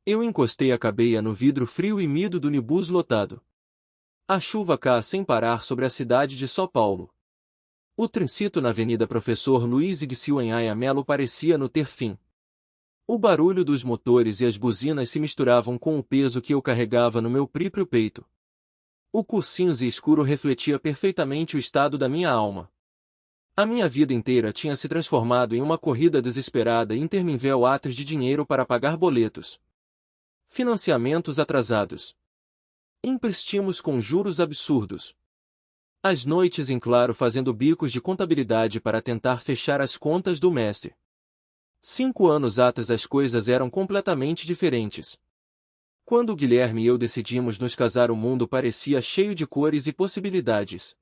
Eu encostei a cabeça no vidro frio e mido do ônibus lotado. A chuva cai sem parar sobre a cidade de São Paulo. O trânsito na Avenida Professor Luiz Iguiçuanhaia Melo parecia não ter fim. O barulho dos motores e as buzinas se misturavam com o peso que eu carregava no meu próprio peito. O cor cinza e escuro refletia perfeitamente o estado da minha alma. A minha vida inteira tinha se transformado em uma corrida desesperada interminável atrás de dinheiro para pagar boletos, financiamentos atrasados, empréstimos com juros absurdos. As noites em claro fazendo bicos de contabilidade para tentar fechar as contas do mês. 5 anos atrás as coisas eram completamente diferentes. Quando Guilherme e eu decidimos nos casar, o mundo parecia cheio de cores e possibilidades.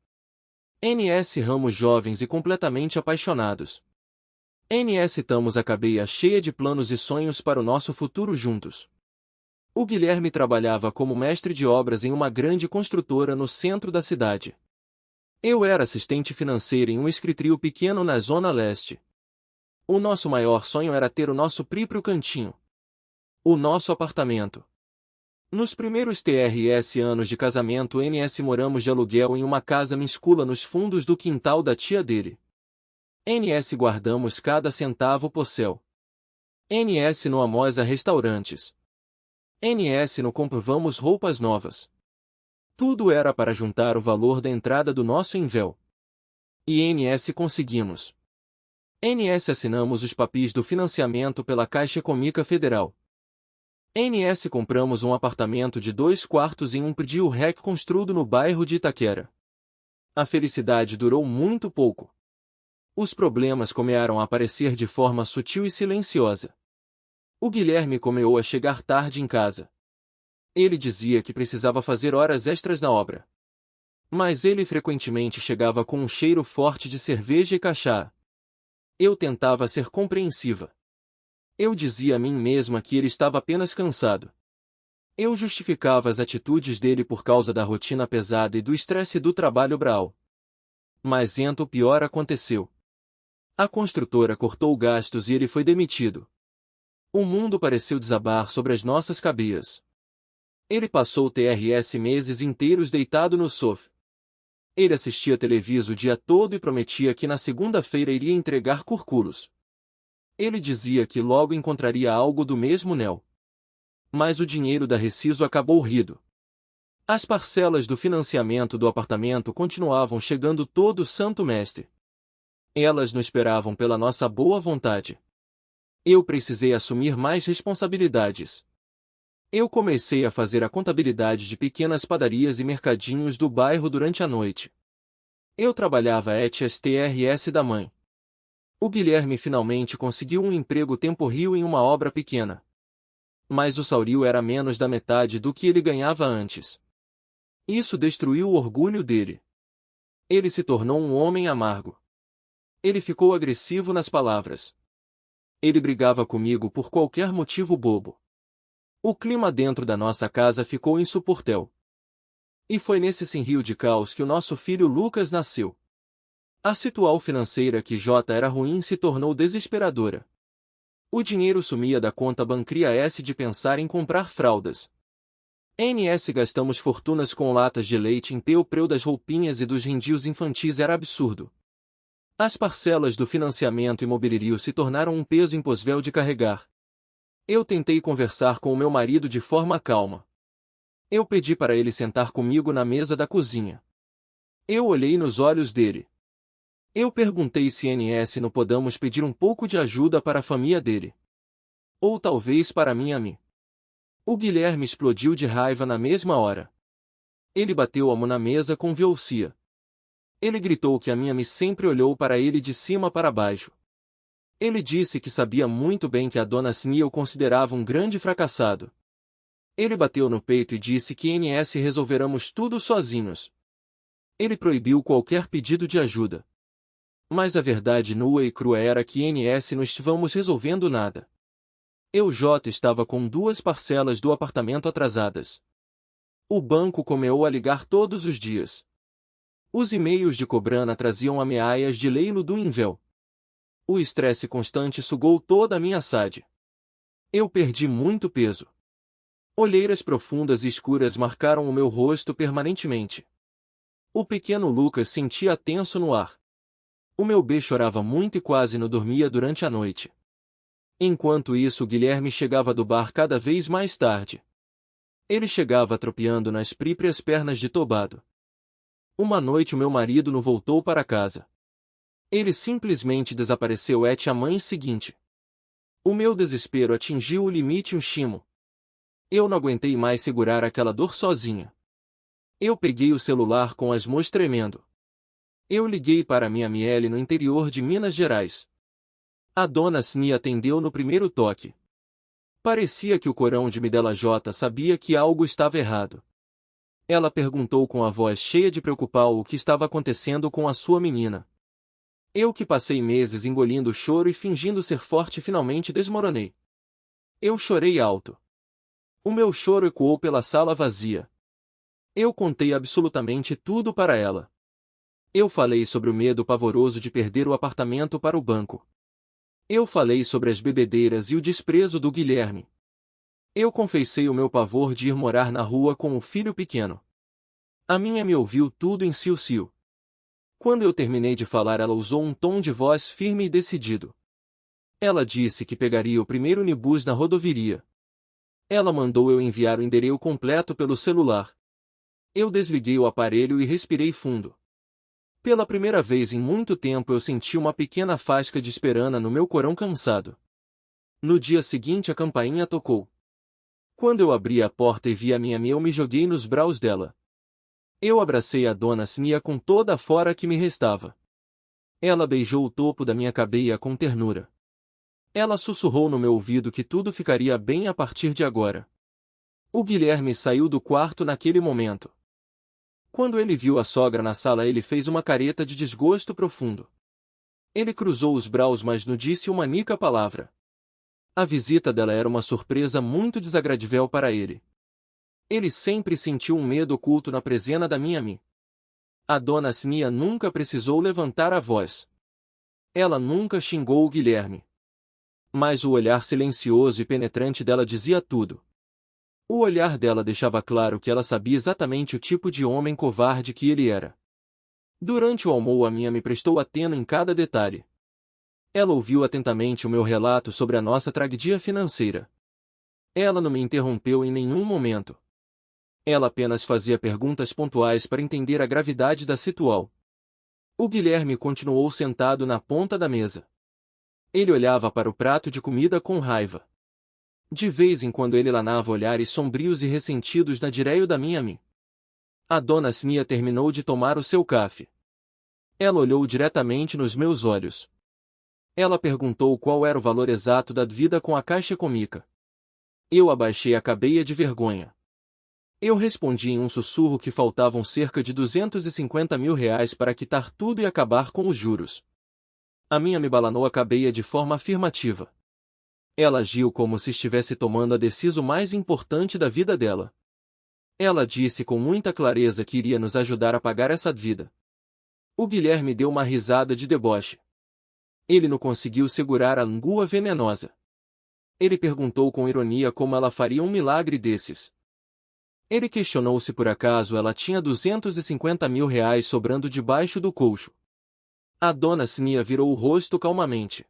NS Ramos jovens e completamente apaixonados. NS tamos a cabeça cheia de planos e sonhos para o nosso futuro juntos. O Guilherme trabalhava como mestre de obras em uma grande construtora no centro da cidade. Eu era assistente financeiro em um escritório pequeno na Zona Leste. O nosso maior sonho era ter o nosso próprio cantinho. O nosso apartamento. Nos primeiros anos de casamento, NS moramos de aluguel em uma casa minúscula nos fundos do quintal da tia dele. NS guardamos cada centavo por céu. NS no amos a restaurantes. NS no comprovamos roupas novas. Tudo era para juntar o valor da entrada do nosso invel. E NS conseguimos. NS assinamos os papéis do financiamento pela Caixa Econômica Federal. NS compramos um apartamento de 2 quartos em um prédio REC construído no bairro de Itaquera. A felicidade durou muito pouco. Os problemas começaram a aparecer de forma sutil e silenciosa. O Guilherme começou a chegar tarde em casa. Ele dizia que precisava fazer horas extras na obra. Mas ele frequentemente chegava com um cheiro forte de cerveja e cachaça. Eu tentava ser compreensiva. Eu dizia a mim mesma que ele estava apenas cansado. Eu justificava as atitudes dele por causa da rotina pesada e do estresse do trabalho brawl. Mas então o pior aconteceu. A construtora cortou gastos e ele foi demitido. O mundo pareceu desabar sobre as nossas cabeças. Ele passou meses inteiros deitado no sofá. Ele assistia televisão o dia todo e prometia que na segunda-feira iria entregar currículos. Ele dizia que logo encontraria algo do mesmo NEL. Mas o dinheiro da Reciso acabou rido. As parcelas do financiamento do apartamento continuavam chegando todo santo mês. Elas não esperavam pela nossa boa vontade. Eu precisei assumir mais responsabilidades. Eu comecei a fazer a contabilidade de pequenas padarias e mercadinhos do bairro durante a noite. Eu trabalhava TRS da mãe. O Guilherme finalmente conseguiu um emprego temporário em uma obra pequena. Mas o salário era menos da metade do que ele ganhava antes. Isso destruiu o orgulho dele. Ele se tornou um homem amargo. Ele ficou agressivo nas palavras. Ele brigava comigo por qualquer motivo bobo. O clima dentro da nossa casa ficou insuportável. E foi nesse rio de caos que o nosso filho Lucas nasceu. A situação financeira que J era ruim se tornou desesperadora. O dinheiro sumia da conta bancária de pensar em comprar fraldas. NS gastamos fortunas com latas de leite em preu das roupinhas e dos rendios infantis era absurdo. As parcelas do financiamento imobiliário se tornaram um peso impossível de carregar. Eu tentei conversar com o meu marido de forma calma. Eu pedi para ele sentar comigo na mesa da cozinha. Eu olhei nos olhos dele. Eu perguntei se NS não podemos pedir um pouco de ajuda para a família dele. Ou talvez para mim a mim. O Guilherme explodiu de raiva na mesma hora. Ele bateu a mão na mesa com violência. Ele gritou que a minha mãe sempre olhou para ele de cima para baixo. Ele disse que sabia muito bem que a dona Snia o considerava um grande fracassado. Ele bateu no peito e disse que NS resolveremos tudo sozinhos. Ele proibiu qualquer pedido de ajuda. Mas a verdade nua e crua era que NS não estávamos resolvendo nada. Estava com 2 parcelas do apartamento atrasadas. O banco começou a ligar todos os dias. Os e-mails de cobrança traziam ameaças de leilo do invel. O estresse constante sugou toda a minha saúde. Eu perdi muito peso. Olheiras profundas e escuras marcaram o meu rosto permanentemente. O pequeno Lucas sentia tenso no ar. O meu bebê chorava muito e quase não dormia durante a noite. Enquanto isso, Guilherme chegava do bar cada vez mais tarde. Ele chegava tropeando nas próprias pernas de Tobado. Uma noite o meu marido não voltou para casa. Ele simplesmente desapareceu a manhã seguinte. O meu desespero atingiu o limite último. Eu não aguentei mais segurar aquela dor sozinha. Eu peguei o celular com as mãos tremendo. Eu liguei para minha ML no interior de Minas Gerais. A dona Sni atendeu no primeiro toque. Parecia que o corão de Midela J sabia que algo estava errado. Ela perguntou com a voz cheia de preocupar o que estava acontecendo com a sua menina. Eu que passei meses engolindo o choro e fingindo ser forte finalmente desmoronei. Eu chorei alto. O meu choro ecoou pela sala vazia. Eu contei absolutamente tudo para ela. Eu falei sobre o medo pavoroso de perder o apartamento para o banco. Eu falei sobre as bebedeiras e o desprezo do Guilherme. Eu confessei o meu pavor de ir morar na rua com o filho pequeno. A minha me ouviu tudo em cio-cio. Quando eu terminei de falar, ela usou um tom de voz firme e decidido. Ela disse que pegaria o primeiro ônibus na rodoviária. Ela mandou eu enviar o endereço completo pelo celular. Eu desliguei o aparelho e respirei fundo. Pela primeira vez em muito tempo eu senti uma pequena faísca de esperança no meu corão cansado. No dia seguinte a campainha tocou. Quando eu abri a porta e vi a minha mãe, eu me joguei nos braços dela. Eu abracei a dona Snia com toda a fora que me restava. Ela beijou o topo da minha cabeça com ternura. Ela sussurrou no meu ouvido que tudo ficaria bem a partir de agora. O Guilherme saiu do quarto naquele momento. Quando ele viu a sogra na sala, ele fez uma careta de desgosto profundo. Ele cruzou os braços, mas não disse uma única palavra. A visita dela era uma surpresa muito desagradável para ele. Ele sempre sentiu um medo oculto na presença da minha mãe. A dona Snia nunca precisou levantar a voz. Ela nunca xingou o Guilherme. Mas o olhar silencioso e penetrante dela dizia tudo. O olhar dela deixava claro que ela sabia exatamente o tipo de homem covarde que ele era. Durante o almoço, a minha me prestou atenção em cada detalhe. Ela ouviu atentamente o meu relato sobre a nossa tragédia financeira. Ela não me interrompeu em nenhum momento. Ela apenas fazia perguntas pontuais para entender a gravidade da situação. O Guilherme continuou sentado na ponta da mesa. Ele olhava para o prato de comida com raiva. De vez em quando ele lanava olhares sombrios e ressentidos na direção da minha mãe. A dona Snia terminou de tomar o seu café. Ela olhou diretamente nos meus olhos. Ela perguntou qual era o valor exato da dívida com a Caixa Econômica. Eu abaixei a cabeça de vergonha. Eu respondi em um sussurro que faltavam cerca de R$ 250.000 para quitar tudo e acabar com os juros. A minha me balanou a cabeça de forma afirmativa. Ela agiu como se estivesse tomando a decisão mais importante da vida dela. Ela disse com muita clareza que iria nos ajudar a pagar essa dívida. O Guilherme deu uma risada de deboche. Ele não conseguiu segurar a língua venenosa. Ele perguntou com ironia como ela faria um milagre desses. Ele questionou se por acaso ela tinha R$ 250.000 sobrando debaixo do colcho. A dona Snia virou o rosto calmamente.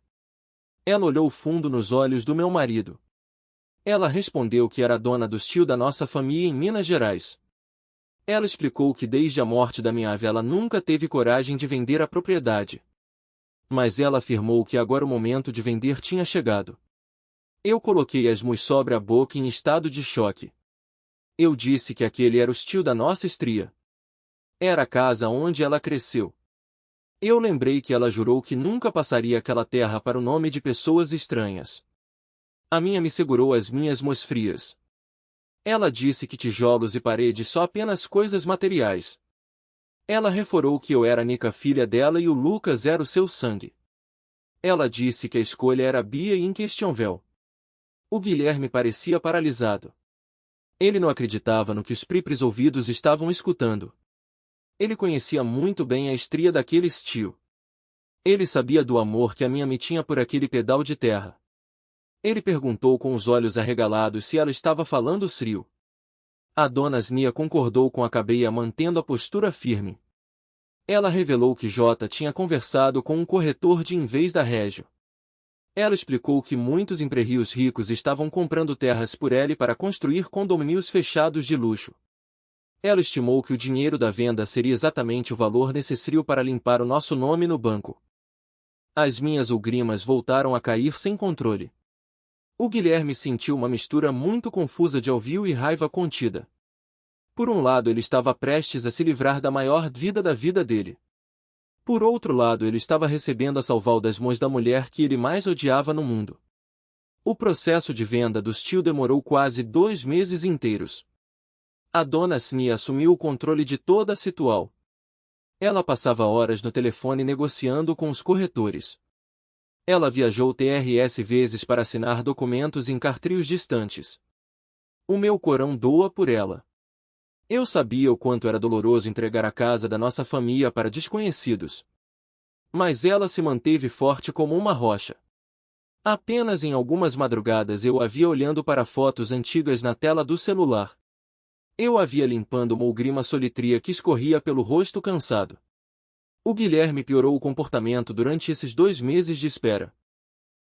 Ela olhou fundo nos olhos do meu marido. Ela respondeu que era dona dos tios da nossa família em Minas Gerais. Ela explicou que desde a morte da minha avó ela nunca teve coragem de vender a propriedade. Mas ela afirmou que agora o momento de vender tinha chegado. Eu coloquei as mãos sobre a boca em estado de choque. Eu disse que aquele era o tio da nossa estria. Era a casa onde ela cresceu. Eu lembrei que ela jurou que nunca passaria aquela terra para o nome de pessoas estranhas. A minha me segurou as minhas mãos frias. Ela disse que tijolos e paredes são apenas coisas materiais. Ela reforçou que eu era a única filha dela e o Lucas era o seu sangue. Ela disse que a escolha era Bia e inquestionável. O Guilherme parecia paralisado. Ele não acreditava no que os próprios ouvidos estavam escutando. Ele conhecia muito bem a estria daquele tio. Ele sabia do amor que a minha me tinha por aquele pedal de terra. Ele perguntou com os olhos arregalados se ela estava falando sério. A dona Snia concordou com a cabeia mantendo a postura firme. Ela revelou que J tinha conversado com um corretor de imóveis da Régio. Ela explicou que muitos empresários ricos estavam comprando terras por ele para construir condomínios fechados de luxo. Ela estimou que o dinheiro da venda seria exatamente o valor necessário para limpar o nosso nome no banco. As minhas lágrimas voltaram a cair sem controle. O Guilherme sentiu uma mistura muito confusa de alívio e raiva contida. Por um lado, ele estava prestes a se livrar da maior dívida da vida dele. Por outro lado, ele estava recebendo a salvar das mãos da mulher que ele mais odiava no mundo. O processo de venda do tio demorou quase 2 meses inteiros. A dona Snia assumiu o controle de toda a situação. Ela passava horas no telefone negociando com os corretores. Ela viajou 3 vezes para assinar documentos em cartórios distantes. O meu coração doa por ela. Eu sabia o quanto era doloroso entregar a casa da nossa família para desconhecidos. Mas ela se manteve forte como uma rocha. Apenas em algumas madrugadas eu a via olhando para fotos antigas na tela do celular. Eu a via limpando uma lágrima solitária que escorria pelo rosto cansado. O Guilherme piorou o comportamento durante esses 2 meses de espera.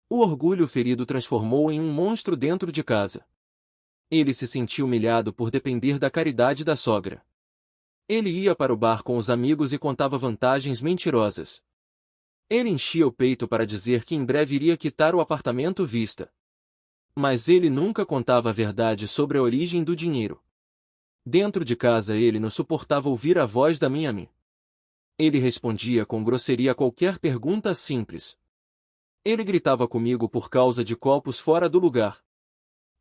O orgulho ferido transformou em um monstro dentro de casa. Ele se sentiu humilhado por depender da caridade da sogra. Ele ia para o bar com os amigos e contava vantagens mentirosas. Ele enchia o peito para dizer que em breve iria quitar o apartamento vista. Mas ele nunca contava a verdade sobre a origem do dinheiro. Dentro de casa ele não suportava ouvir a voz da minha mãe. Ele respondia com grosseria a qualquer pergunta simples. Ele gritava comigo por causa de copos fora do lugar.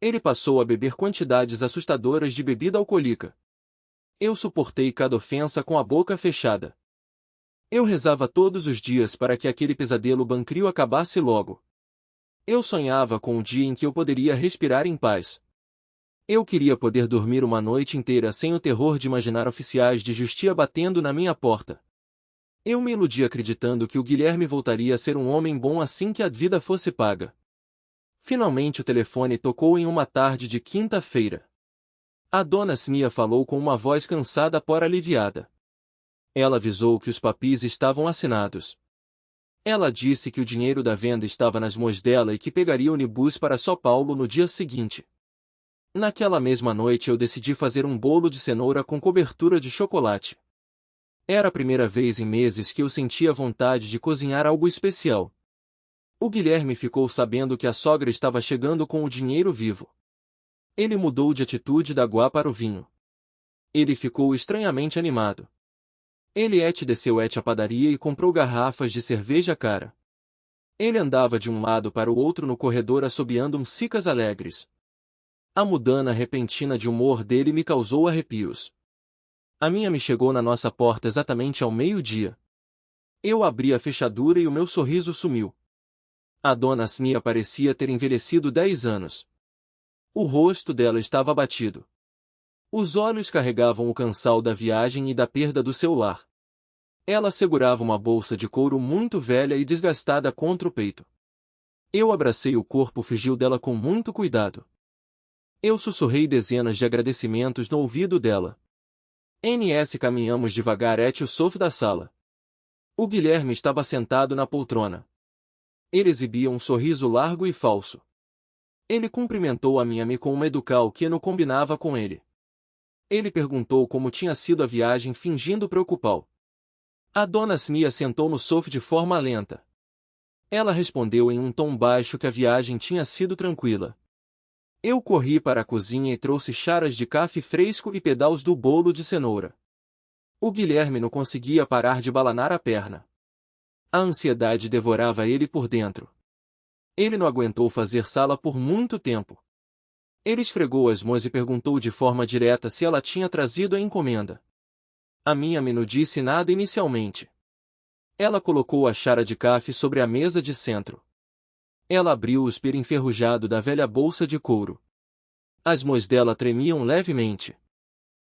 Ele passou a beber quantidades assustadoras de bebida alcoólica. Eu suportei cada ofensa com a boca fechada. Eu rezava todos os dias para que aquele pesadelo bancário acabasse logo. Eu sonhava com o dia em que eu poderia respirar em paz. Eu queria poder dormir uma noite inteira sem o terror de imaginar oficiais de justiça batendo na minha porta. Eu me iludi acreditando que o Guilherme voltaria a ser um homem bom assim que a vida fosse paga. Finalmente o telefone tocou em uma tarde de quinta-feira. A dona Snia falou com uma voz cansada por aliviada. Ela avisou que os papéis estavam assinados. Ela disse que o dinheiro da venda estava nas mãos dela e que pegaria o ônibus para São Paulo no dia seguinte. Naquela mesma noite eu decidi fazer um bolo de cenoura com cobertura de chocolate. Era a primeira vez em meses que eu sentia vontade de cozinhar algo especial. O Guilherme ficou sabendo que a sogra estava chegando com o dinheiro vivo. Ele mudou de atitude da água para o vinho. Ele ficou estranhamente animado. Ele desceu à padaria e comprou garrafas de cerveja cara. Ele andava de um lado para o outro no corredor assobiando músicas alegres. A mudança repentina de humor dele me causou arrepios. A minha me chegou na nossa porta exatamente ao meio-dia. Eu abri a fechadura e o meu sorriso sumiu. A dona Snia parecia ter envelhecido 10 anos. O rosto dela estava abatido. Os olhos carregavam o cansal da viagem e da perda do seu lar. Ela segurava uma bolsa de couro muito velha e desgastada contra o peito. Eu abracei o corpo frágil dela com muito cuidado. Eu sussurrei dezenas de agradecimentos no ouvido dela. Caminhamos devagar até o sofá da sala. O Guilherme estava sentado na poltrona. Ele exibia um sorriso largo e falso. Ele cumprimentou a minha amiga com uma educal que não combinava com ele. Ele perguntou como tinha sido a viagem fingindo preocupá-lo. A dona Snia sentou no sofá de forma lenta. Ela respondeu em um tom baixo que a viagem tinha sido tranquila. Eu corri para a cozinha e trouxe xaras de café fresco e pedaços do bolo de cenoura. O Guilherme não conseguia parar de balanar a perna. A ansiedade devorava ele por dentro. Ele não aguentou fazer sala por muito tempo. Ele esfregou as mãos e perguntou de forma direta se ela tinha trazido a encomenda. A minha não disse nada inicialmente. Ela colocou a xara de café sobre a mesa de centro. Ela abriu o espelho enferrujado da velha bolsa de couro. As mãos dela tremiam levemente.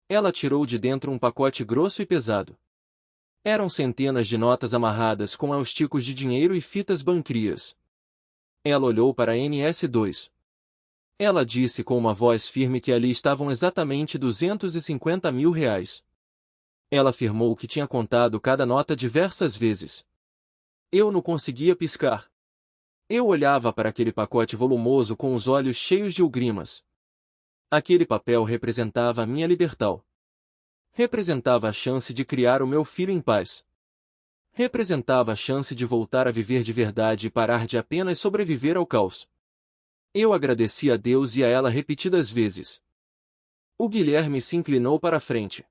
Ela tirou de dentro um pacote grosso e pesado. Eram centenas de notas amarradas com aosticos de dinheiro e fitas bancárias. Ela olhou para a NS2. Ela disse com uma voz firme que ali estavam exatamente 250 mil reais. Ela afirmou que tinha contado cada nota diversas vezes. Eu não conseguia piscar. Eu olhava para aquele pacote volumoso com os olhos cheios de lágrimas. Aquele papel representava a minha liberdade. Representava a chance de criar o meu filho em paz. Representava a chance de voltar a viver de verdade e parar de apenas sobreviver ao caos. Eu agradeci a Deus e a ela repetidas vezes. O Guilherme se inclinou para a frente.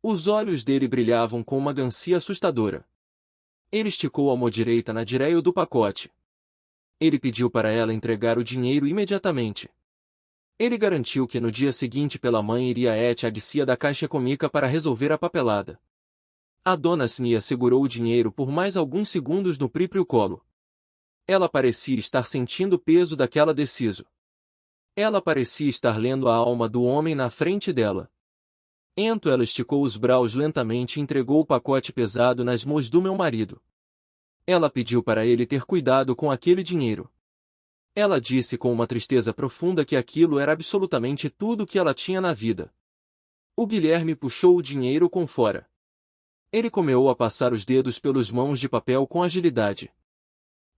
Os olhos dele brilhavam com uma ganância assustadora. Ele esticou a mão direita na direita do pacote. Ele pediu para ela entregar o dinheiro imediatamente. Ele garantiu que no dia seguinte pela manhã iria à agência da Caixa Econômica para resolver a papelada. A dona Snia segurou o dinheiro por mais alguns segundos no próprio colo. Ela parecia estar sentindo o peso daquela decisão. Ela parecia estar lendo a alma do homem na frente dela. Então ela esticou os braços lentamente e entregou o pacote pesado nas mãos do meu marido. Ela pediu para ele ter cuidado com aquele dinheiro. Ela disse com uma tristeza profunda que aquilo era absolutamente tudo que ela tinha na vida. O Guilherme puxou o dinheiro com fora. Ele começou a passar os dedos pelos mãos de papel com agilidade.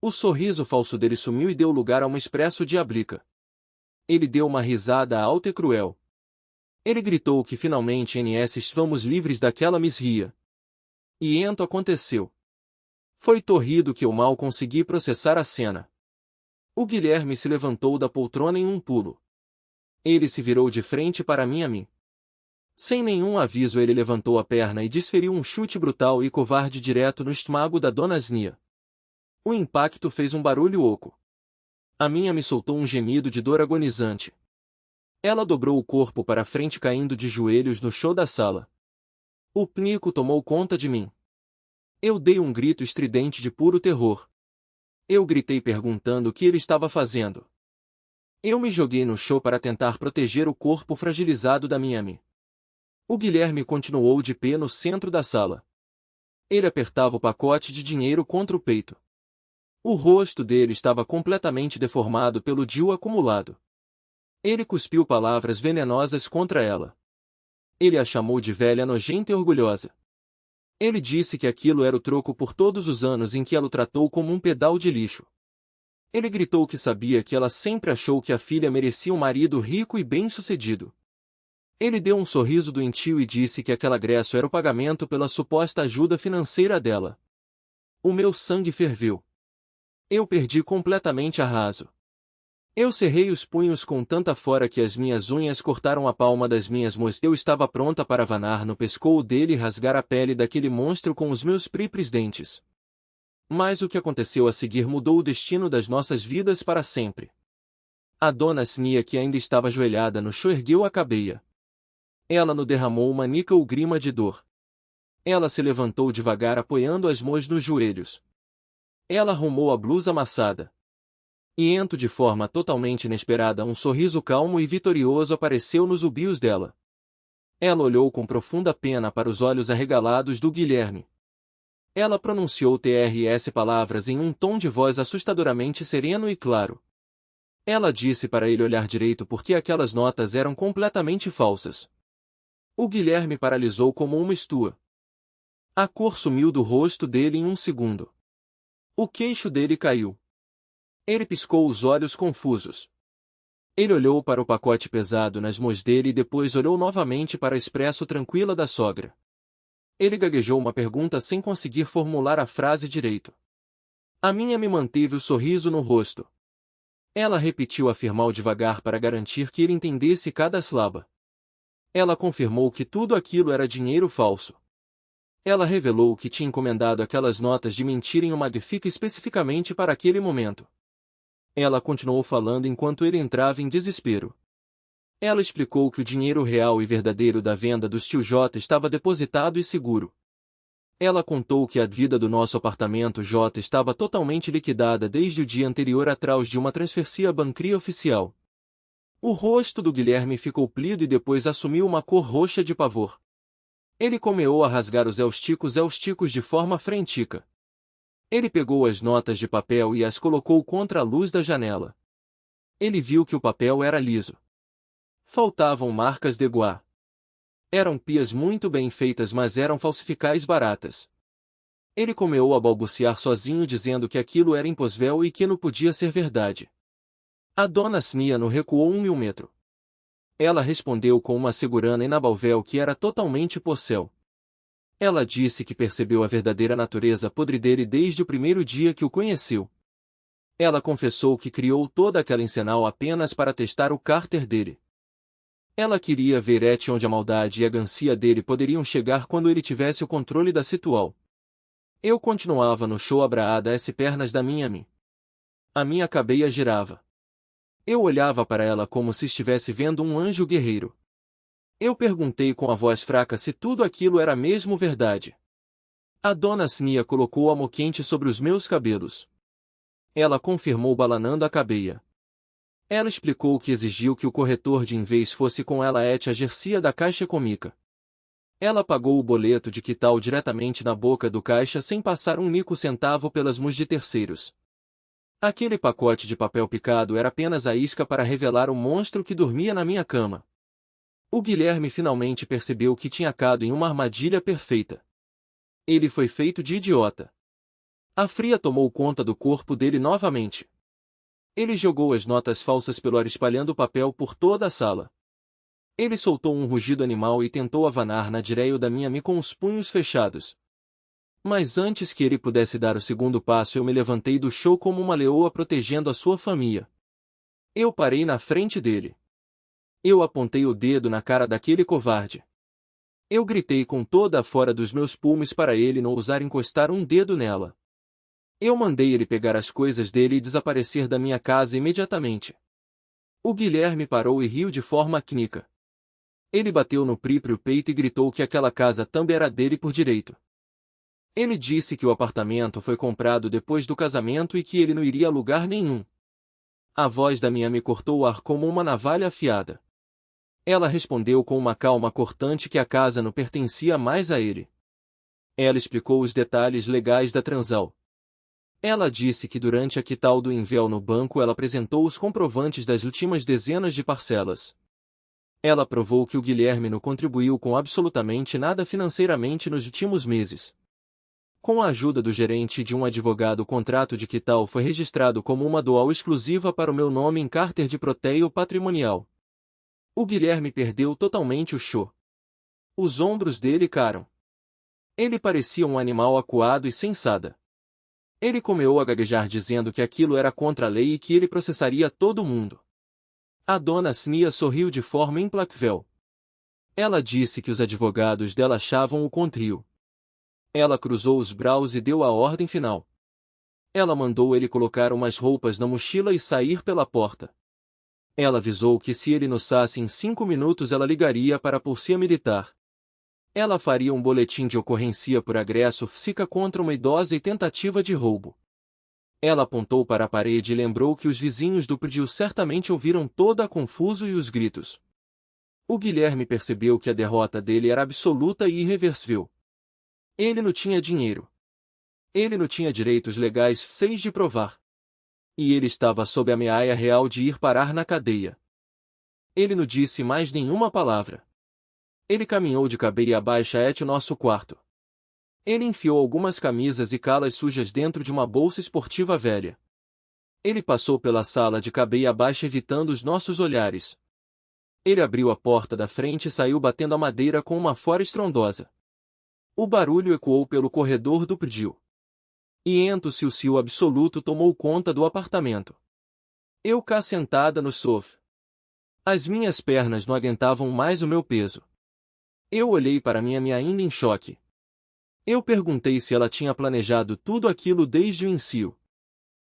O sorriso falso dele sumiu e deu lugar a uma expressão diabólica. Ele deu uma risada alta e cruel. Ele gritou que finalmente estávamos livres daquela miséria. E então aconteceu. Foi torrido que eu mal consegui processar a cena. O Guilherme se levantou da poltrona em um pulo. Ele se virou de frente para mim. Sem nenhum aviso ele levantou a perna e desferiu um chute brutal e covarde direto no estômago da dona Snia. O impacto fez um barulho oco. A minha me soltou um gemido de dor agonizante. Ela dobrou o corpo para frente caindo de joelhos no chão da sala. O pânico tomou conta de mim. Eu dei um grito estridente de puro terror. Eu gritei perguntando o que ele estava fazendo. Eu me joguei no chão para tentar proteger o corpo fragilizado da minha mãe. O Guilherme continuou de pé no centro da sala. Ele apertava o pacote de dinheiro contra o peito. O rosto dele estava completamente deformado pelo ódio acumulado. Ele cuspiu palavras venenosas contra ela. Ele a chamou de velha nojenta e orgulhosa. Ele disse que aquilo era o troco por todos os anos em que ela o tratou como um pedal de lixo. Ele gritou que sabia que ela sempre achou que a filha merecia um marido rico e bem-sucedido. Ele deu um sorriso doentio e disse que aquele ingresso era o pagamento pela suposta ajuda financeira dela. O meu sangue ferveu. Eu perdi completamente a razão. Eu cerrei os punhos com tanta força que as minhas unhas cortaram a palma das minhas mãos. Eu estava pronta para vanar no pescoço dele e rasgar a pele daquele monstro com os meus próprios dentes. Mas o que aconteceu a seguir mudou o destino das nossas vidas para sempre. A dona Snia, que ainda estava ajoelhada no chão, ergueu a cabeça. Ela não derramou uma única lágrima de dor. Ela se levantou devagar apoiando as mãos nos joelhos. Ela arrumou a blusa amassada. E então, de forma totalmente inesperada, um sorriso calmo e vitorioso apareceu nos lábios dela. Ela olhou com profunda pena para os olhos arregalados do Guilherme. Ela pronunciou três palavras em um tom de voz assustadoramente sereno e claro. Ela disse para ele olhar direito porque aquelas notas eram completamente falsas. O Guilherme paralisou como uma estua. A cor sumiu do rosto dele em um segundo. O queixo dele caiu. Ele piscou os olhos confusos. Ele olhou para o pacote pesado nas mãos dele e depois olhou novamente para a expresso tranquila da sogra. Ele gaguejou uma pergunta sem conseguir formular a frase direito. A minha me manteve o sorriso no rosto. Ela repetiu afirmou devagar para garantir que ele entendesse cada sílaba. Ela confirmou que tudo aquilo era dinheiro falso. Ela revelou que tinha encomendado aquelas notas de mentira em uma magnífica especificamente para aquele momento. Ela continuou falando enquanto ele entrava em desespero. Ela explicou que o dinheiro real e verdadeiro da venda dos tio J estava depositado e seguro. Ela contou que a dívida do nosso apartamento J estava totalmente liquidada desde o dia anterior atrás de uma transferência bancária oficial. O rosto do Guilherme ficou pálido e depois assumiu uma cor roxa de pavor. Ele começou a rasgar os elásticos de forma frenética. Ele pegou as notas de papel e as colocou contra a luz da janela. Ele viu que o papel era liso. Faltavam marcas de Gouache. Eram pias muito bem feitas, mas eram falsificais baratas. Ele começou a balbuciar sozinho, dizendo que aquilo era impossível e que não podia ser verdade. A dona Sniano recuou 1.000 metros. Ela respondeu com uma segurança inabalável que era totalmente possível. Ela disse que percebeu a verdadeira natureza podre dele desde o primeiro dia que o conheceu. Ela confessou que criou toda aquela encenal apenas para testar o caráter dele. Ela queria ver onde a maldade e a ganância dele poderiam chegar quando ele tivesse o controle da situação. Eu continuava no show abraada as pernas da minha. A minha cabeça girava. Eu olhava para ela como se estivesse vendo um anjo guerreiro. Eu perguntei com a voz fraca se tudo aquilo era mesmo verdade. A dona Snia colocou a mão quente sobre os meus cabelos. Ela confirmou balanando a cabeça. Ela explicou que exigiu que o corretor de inglês fosse com ela a agência da Caixa Econômica. Ela pagou o boleto de quital diretamente na boca do caixa sem passar um único centavo pelas mãos de terceiros. Aquele pacote de papel picado era apenas a isca para revelar o monstro que dormia na minha cama. O Guilherme finalmente percebeu que tinha caído em uma armadilha perfeita. Ele foi feito de idiota. A fria tomou conta do corpo dele novamente. Ele jogou as notas falsas pelo ar, espalhando o papel por toda a sala. Ele soltou um rugido animal e tentou avanar na direita da minha com os punhos fechados. Mas antes que ele pudesse dar o segundo passo, eu me levantei do chão como uma leoa protegendo a sua família. Eu parei na frente dele. Eu apontei o dedo na cara daquele covarde. Eu gritei com toda a força dos meus pulmões para ele não ousar encostar um dedo nela. Eu mandei ele pegar as coisas dele e desaparecer da minha casa imediatamente. O Guilherme parou e riu de forma cínica. Ele bateu no próprio peito e gritou que aquela casa também era dele por direito. Ele disse que o apartamento foi comprado depois do casamento e que ele não iria a lugar nenhum. A voz da minha me cortou o ar como uma navalha afiada. Ela respondeu com uma calma cortante que a casa não pertencia mais a ele. Ela explicou os detalhes legais da transação. Ela disse que durante a quital do invéu no banco ela apresentou os comprovantes das últimas dezenas de parcelas. Ela provou que o Guilherme não contribuiu com absolutamente nada financeiramente nos últimos meses. Com a ajuda do gerente e de um advogado, o contrato de quital foi registrado como uma doação exclusiva para o meu nome em carter de proteio patrimonial. O Guilherme perdeu totalmente o chão. Os ombros dele caíram. Ele parecia um animal acuado e sem sada. Ele começou a gaguejar dizendo que aquilo era contra a lei e que ele processaria todo mundo. A dona Snia sorriu de forma implacável. Ela disse que os advogados dela achavam o contrário. Ela cruzou os braços e deu a ordem final. Ela mandou ele colocar umas roupas na mochila e sair pela porta. Ela avisou que se ele não saísse em 5 minutos ela ligaria para a polícia militar. Ela faria um boletim de ocorrência por agresso físico contra uma idosa e tentativa de roubo. Ela apontou para a parede e lembrou que os vizinhos do prédio certamente ouviram toda a confuso e os gritos. O Guilherme percebeu que a derrota dele era absoluta e irreversível. Ele não tinha dinheiro. Ele não tinha direitos legais fáceis de provar. E ele estava sob a ameaça real de ir parar na cadeia. Ele não disse mais nenhuma palavra. Ele caminhou de cabeça baixa até o nosso quarto. Ele enfiou algumas camisas e calas sujas dentro de uma bolsa esportiva velha. Ele passou pela sala de cabeça baixa evitando os nossos olhares. Ele abriu a porta da frente e saiu batendo a madeira com uma força estrondosa. O barulho ecoou pelo corredor do prédio. E então silêncio absoluto tomou conta do apartamento. Eu cá sentada no sofá. As minhas pernas não aguentavam mais o meu peso. Eu olhei para minha ainda em choque. Eu perguntei se ela tinha planejado tudo aquilo desde o início.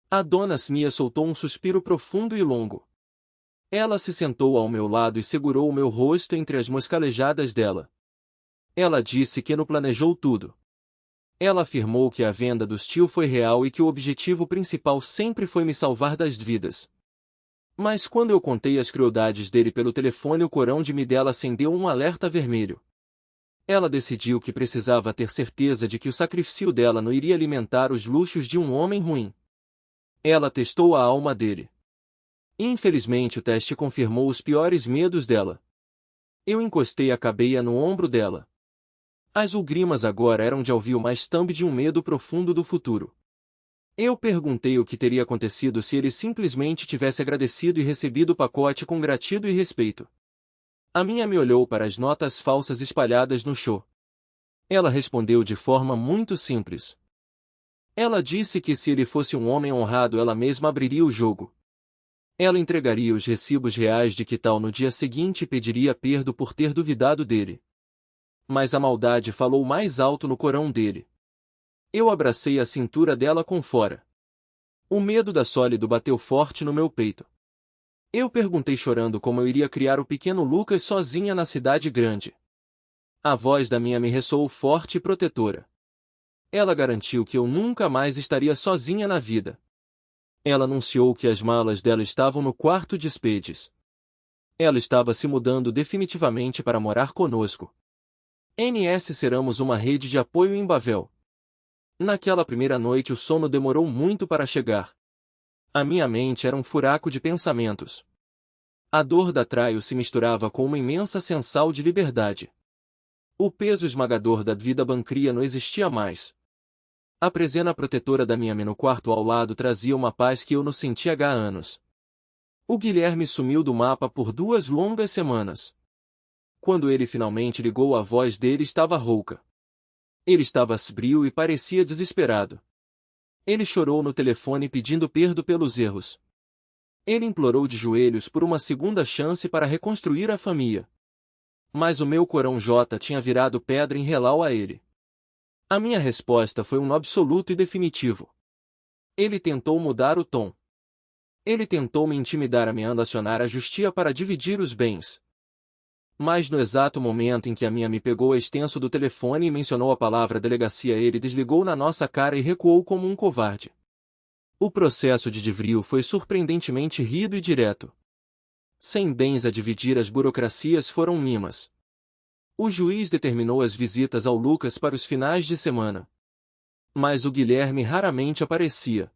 A dona Smia soltou um suspiro profundo e longo. Ela se sentou ao meu lado e segurou o meu rosto entre as mãos calejadas dela. Ela disse que não planejou tudo. Ela afirmou que a venda dos tio foi real e que o objetivo principal sempre foi me salvar das vidas. Mas quando eu contei as crueldades dele pelo telefone, o corão de mim dela acendeu um alerta vermelho. Ela decidiu que precisava ter certeza de que o sacrifício dela não iria alimentar os luxos de um homem ruim. Ela testou a alma dele. Infelizmente o teste confirmou os piores medos dela. Eu encostei a cabeça no ombro dela. As lágrimas agora eram de alvio, mas também de um medo profundo do futuro. Eu perguntei o que teria acontecido se ele simplesmente tivesse agradecido e recebido o pacote com gratidão e respeito. A minha me olhou para as notas falsas espalhadas no chão. Ela respondeu de forma muito simples. Ela disse que se ele fosse um homem honrado, ela mesma abriria o jogo. Ela entregaria os recibos reais de quital no dia seguinte e pediria perdão por ter duvidado dele. Mas a maldade falou mais alto no corão dele. Eu abracei a cintura dela com fora. O medo da sólido bateu forte no meu peito. Eu perguntei chorando como eu iria criar o pequeno Lucas sozinha na cidade grande. A voz da minha me ressoou forte e protetora. Ela garantiu que eu nunca mais estaria sozinha na vida. Ela anunciou que as malas dela estavam no quarto de hóspedes. Ela estava se mudando definitivamente para morar conosco. Seremos uma rede de apoio em Bavel. Naquela primeira noite o sono demorou muito para chegar. A minha mente era um furaco de pensamentos. A dor da traio se misturava com uma imensa sensação de liberdade. O peso esmagador da vida bancria não existia mais. A presença protetora da minha mãe no quarto ao lado trazia uma paz que eu não sentia há anos. O Guilherme sumiu do mapa por 2 longas semanas. Quando ele finalmente ligou, a voz dele estava rouca. Ele estava frio e parecia desesperado. Ele chorou no telefone pedindo perdão pelos erros. Ele implorou de joelhos por uma segunda chance para reconstruir a família. Mas o meu corão J tinha virado pedra em relau a ele. A minha resposta foi um não absoluto e definitivo. Ele tentou mudar o tom. Ele tentou me intimidar, ameaçando acionar a justiça para dividir os bens. Mas no exato momento em que a minha me pegou extenso do telefone e mencionou a palavra delegacia, ele desligou na nossa cara e recuou como um covarde. O processo de divrio foi surpreendentemente rígido e direto. Sem bens a dividir, as burocracias foram mínimas. O juiz determinou as visitas ao Lucas para os finais de semana. Mas o Guilherme raramente aparecia.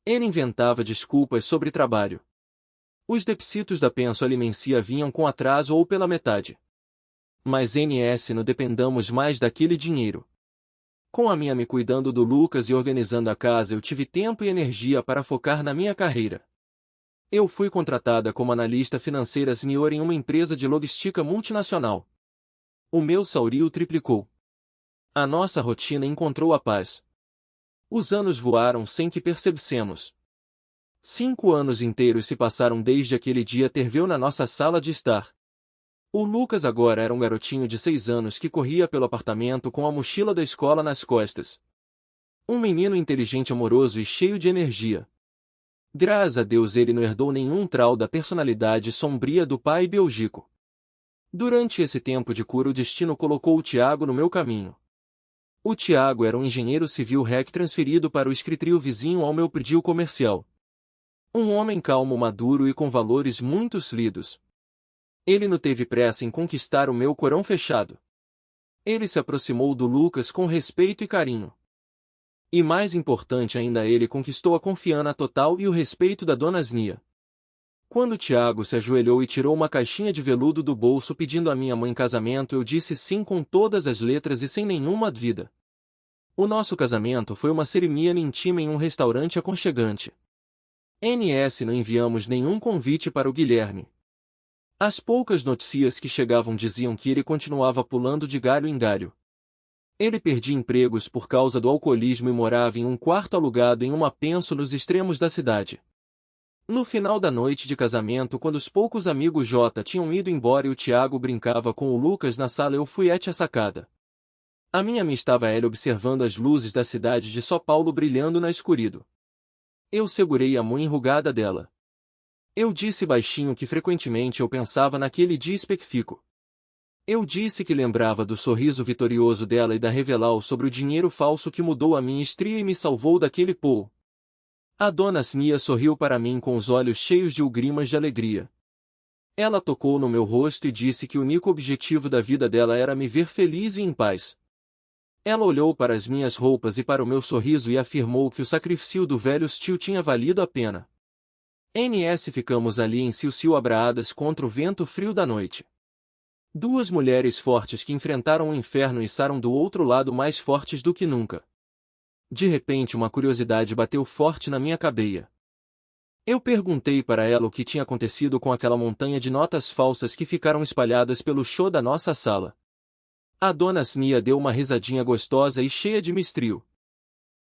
Ele inventava desculpas sobre trabalho. Os depósitos da pensão alimentícia vinham com atraso ou pela metade. Mas não dependamos mais daquele dinheiro. Com a minha me cuidando do Lucas e organizando a casa, eu tive tempo e energia para focar na minha carreira. Eu fui contratada como analista financeira senior em uma empresa de logística multinacional. O meu salário triplicou. A nossa rotina encontrou a paz. Os anos voaram sem que percebêssemos. 5 anos inteiros se passaram desde aquele dia ter viu na nossa sala de estar. O Lucas agora era um garotinho de 6 anos que corria pelo apartamento com a mochila da escola nas costas. Um menino inteligente, amoroso e cheio de energia. Graças a Deus ele não herdou nenhum traço da personalidade sombria do pai biológico. Durante esse tempo de cura, o destino colocou o Tiago no meu caminho. O Tiago era um engenheiro civil transferido para o escritório vizinho ao meu prédio comercial. Um homem calmo, maduro e com valores muito sólidos. Ele não teve pressa em conquistar o meu corão fechado. Ele se aproximou do Lucas com respeito e carinho. E mais importante ainda, ele conquistou a confiança total e o respeito da dona Znia. Quando Tiago se ajoelhou e tirou uma caixinha de veludo do bolso pedindo a minha mãe em casamento, eu disse sim com todas as letras e sem nenhuma dúvida. O nosso casamento foi uma cerimônia íntima em um restaurante aconchegante. Não enviamos nenhum convite para o Guilherme. As poucas notícias que chegavam diziam que ele continuava pulando de galho em galho. Ele perdia empregos por causa do alcoolismo e morava em um quarto alugado em uma pensão nos extremos da cidade. No final da noite de casamento, quando os poucos amigos J tinham ido embora e o Tiago brincava com o Lucas na sala, eu fui até a sacada. A minha mãe estava observando as luzes da cidade de São Paulo brilhando na escuridão. Eu segurei a mão enrugada dela. Eu disse baixinho que frequentemente eu pensava naquele dia específico. Eu disse que lembrava do sorriso vitorioso dela e da revelau sobre o dinheiro falso que mudou a minha estria e me salvou daquele pô. A dona Snia sorriu para mim com os olhos cheios de lágrimas de alegria. Ela tocou no meu rosto e disse que o único objetivo da vida dela era me ver feliz e em paz. Ela olhou para as minhas roupas e para o meu sorriso e afirmou que o sacrifício do velho tio tinha valido a pena. Ficamos ali em silcio abraadas contra o vento frio da noite. Duas mulheres fortes que enfrentaram o inferno e saíram do outro lado mais fortes do que nunca. De repente uma curiosidade bateu forte na minha cabeça. Eu perguntei para ela o que tinha acontecido com aquela montanha de notas falsas que ficaram espalhadas pelo chão da nossa sala. A dona Snia deu uma risadinha gostosa e cheia de mistrio.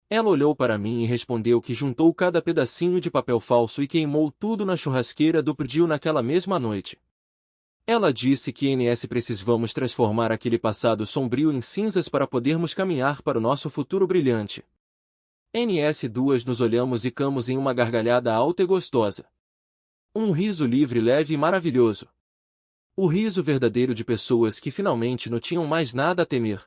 Ela olhou para mim e respondeu que juntou cada pedacinho de papel falso e queimou tudo na churrasqueira do prédio naquela mesma noite. Ela disse que precisamos transformar aquele passado sombrio em cinzas para podermos caminhar para o nosso futuro brilhante. Duas nos olhamos e camos em uma gargalhada alta e gostosa. Um riso livre, leve e maravilhoso. O riso verdadeiro de pessoas que finalmente não tinham mais nada a temer.